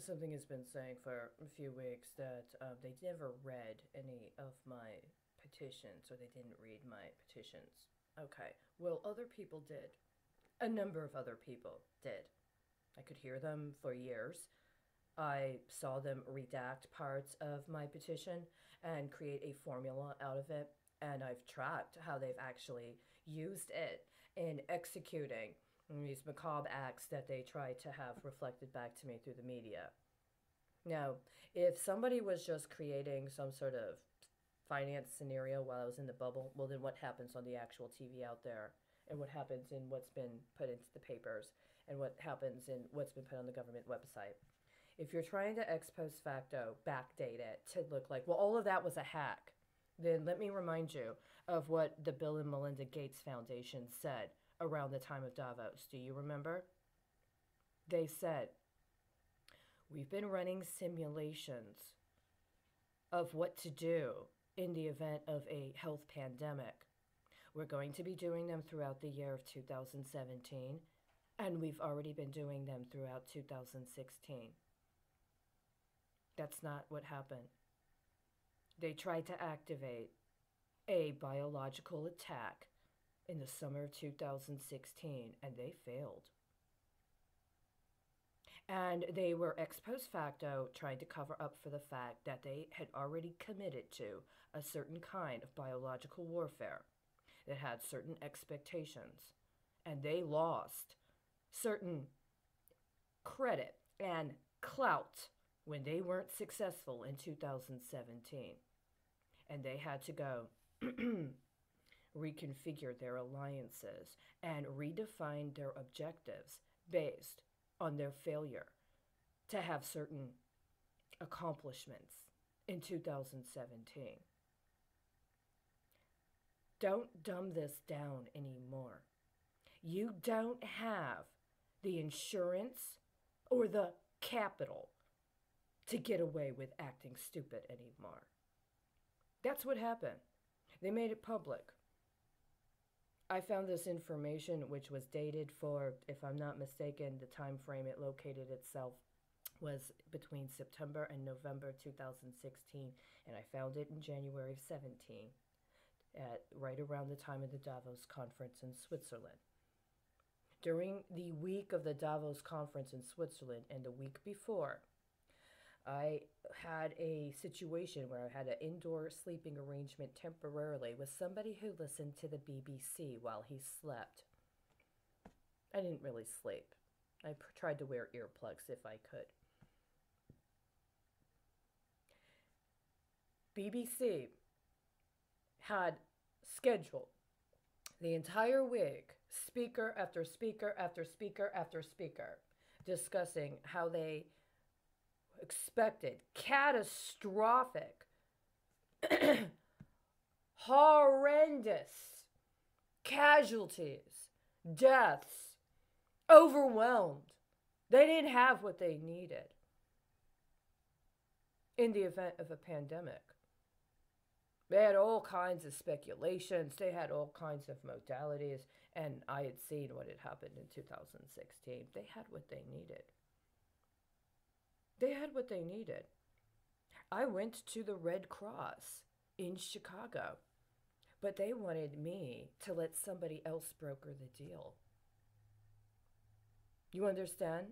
Something has been saying for a few weeks that they never read any of my petitions, or they didn't read my petitions. Okay, well, other people did. A number of other people did. I could hear them for years. I saw them redact parts of my petition and create a formula out of it. And I've tracked how they've actually used it in executing these macabre acts that they try to have reflected back to me through the media. Now, if somebody was just creating some sort of finance scenario while I was in the bubble, well, then what happens on the actual TV out there? And what happens in what's been put into the papers? And what happens in what's been put on the government website? If you're trying to ex post facto backdate it to look like, well, all of that was a hack, then let me remind you of what the Bill and Melinda Gates Foundation said around the time of Davos. Do you remember? They said, we've been running simulations of what to do in the event of a health pandemic. We're going to be doing them throughout the year of 2017, and we've already been doing them throughout 2016. That's not what happened. They tried to activate a biological attack in the summer of 2016, and they failed. And they were ex post facto trying to cover up for the fact that they had already committed to a certain kind of biological warfare that had certain expectations. And they lost certain credit and clout when they weren't successful in 2017. And they had to go reconfigure their alliances and redefine their objectives based on their failure to have certain accomplishments in 2017. Don't dumb this down anymore. You don't have the insurance or the capital to get away with acting stupid anymore. That's what happened. They made it public. I found this information, which was dated for, if I'm not mistaken, the time frame it located itself was between September and November 2016, and I found it in January of 17, right around the time of the Davos conference in Switzerland. During the week of the Davos conference in Switzerland and the week before, I had a situation where I had an indoor sleeping arrangement temporarily with somebody who listened to the BBC while he slept. I didn't really sleep. I tried to wear earplugs if I could. BBC had scheduled the entire week, speaker after speaker after speaker after speaker, discussing how they expected catastrophic, horrendous casualties, deaths, overwhelmed. They didn't have what they needed in the event of a pandemic. They had all kinds of speculations. They had all kinds of modalities. And I had seen what had happened in 2016. They had what they needed. They had what they needed. I went to the Red Cross in Chicago, but they wanted me to let somebody else broker the deal. You understand?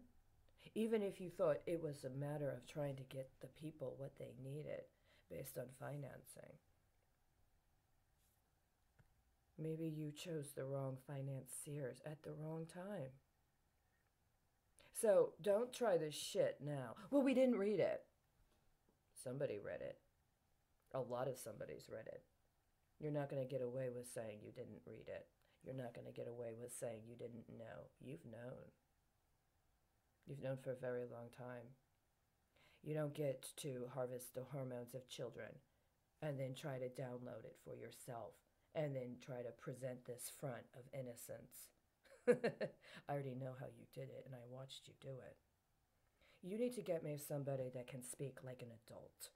Even if you thought it was a matter of trying to get the people what they needed based on financing. Maybe you chose the wrong financiers at the wrong time. So don't try this shit now. Well, we didn't read it. Somebody read it. A lot of somebody's read it. You're not going to get away with saying you didn't read it. You're not going to get away with saying you didn't know. You've known. You've known for a very long time. You don't get to harvest the hormones of children and then try to download it for yourself and then try to present this front of innocence. I already know how you did it, and I watched you do it. You need to get me somebody that can speak like an adult.